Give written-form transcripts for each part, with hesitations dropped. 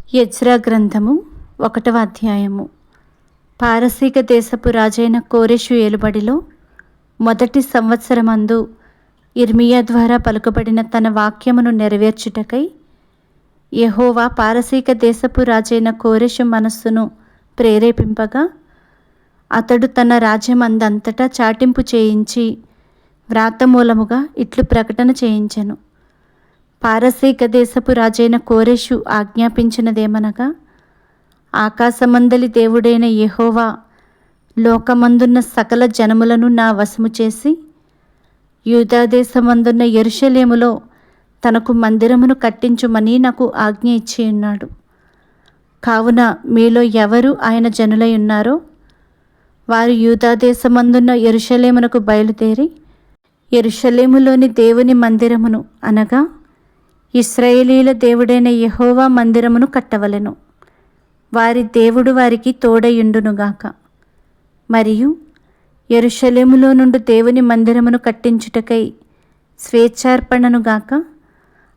Ezra గ్రంథము 1వ అధ్యాయము. పారసీక దేశపు రాజైన కోరెషు ఏలుబడిలో మొదటి సంవత్సరమందు ఇర్మియా ద్వారా పలుకబడిన తన వాక్యమును నెరవేర్చుటకై యెహోవా పారసీక దేశపు రాజైన కోరెషు మనస్సును ప్రేరేపింపగా అతడు తన రాజ్యమందంతటా చాటింపు చేయించి వ్రాతమూలముగా ఇట్లు ప్రకటన చేయించెను. పారసీక దేశపు రాజైన కోరెషు ఆజ్ఞాపించినదేమనగా, ఆకాశమందలి దేవుడైన యెహోవా లోకమందున్న సకల జనములను నా వశము చేసి యూదాదేశమందున్న యెరూషలేములో తనకు మందిరమును కట్టించుమని నాకు ఆజ్ఞ ఇచ్చి ఉన్నాడు. కావున మీలో ఎవరు ఆయన జనులై ఉన్నారో వారు యూదాదేశమందున్న యెరూషలేమునకు బయలుదేరి యెరూషలేములోని దేవుని మందిరమును అనగా ఇశ్రాయేలీల దేవుడైన యెహోవా మందిరమును కట్టవలెను. వారి దేవుడు వారికి తోడయుండునుగాక. మరియు యెరూషలేములో నుండి దేవుని మందిరమును కట్టించుటకై స్వేచ్ఛార్పణనుగాక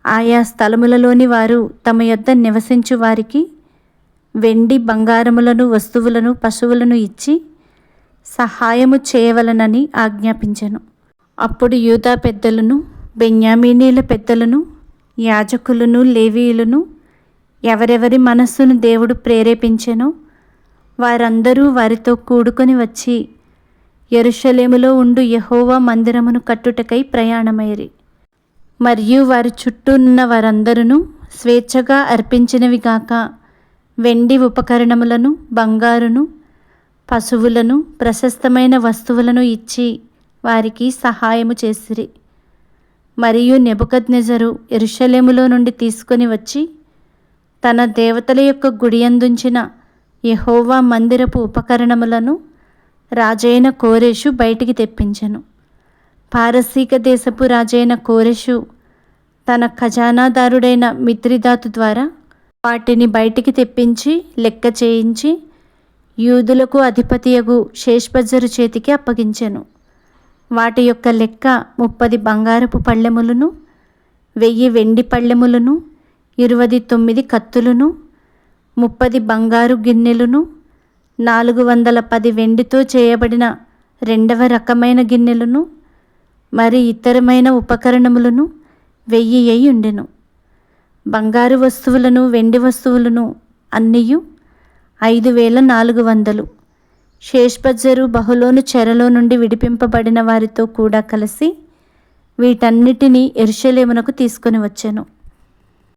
ఆయా స్థలములలోని వారు తమ యొద్ద నివసించు వారికి వెండి బంగారములను వస్తువులను పశువులను ఇచ్చి సహాయము చేయవలనని ఆజ్ఞాపించెను. అప్పుడు యూదా పెద్దలను బెన్యామీనీల పెద్దలను యాజకులను లేవీయులను ఎవరెవరి మనస్సును దేవుడు ప్రేరేపించెనో వారందరూ వారితో కూడుకొని వచ్చి యెరూషలేములో ఉండు యెహోవా మందిరమును కట్టుటకై ప్రయాణమైరి. మరియు వారి చుట్టూ ఉన్న వారందరూ స్వేచ్ఛగా అర్పించినవి గాక వెండి ఉపకరణములను బంగారును పశువులను ప్రశస్తమైన వస్తువులను ఇచ్చి వారికి సహాయము చేసిరి. మరియు నెబుకద్నెజరు యెరూషలేములో నుండి తీసుకొని వచ్చి తన దేవతల యొక్క గుడియందుంచిన యెహోవా మందిరపు ఉపకరణములను రాజైన కోరెషు బయటికి తెప్పించెను. పారసీక దేశపు రాజైన కోరెషు తన ఖజానాదారుడైన మిత్రిదాతు ద్వారా వాటిని బయటికి తెప్పించి లెక్క చేయించి యూదులకు అధిపతియగు షేష్బజ్జరు చేతికి అప్పగించెను. వాటి యొక్క లెక్క 30 బంగారపు పళ్ళెములను 1000 వెండి పళ్ళెములను 29 కత్తులను 30 బంగారు గిన్నెలను 410 వెండితో చేయబడిన 2వ రకమైన గిన్నెలను మరి ఇతరమైన ఉపకరణములను 1000 అయి ఉండెను. బంగారు వస్తువులను వెండి వస్తువులను అన్నియు 5400. షేష్బజ్జరు బహులోను చెరలో నుండి విడిపింపబడిన వారితో కూడా కలిసి వీటన్నిటినీ యెరూషలేమునకు తీసుకొని వచ్చెను.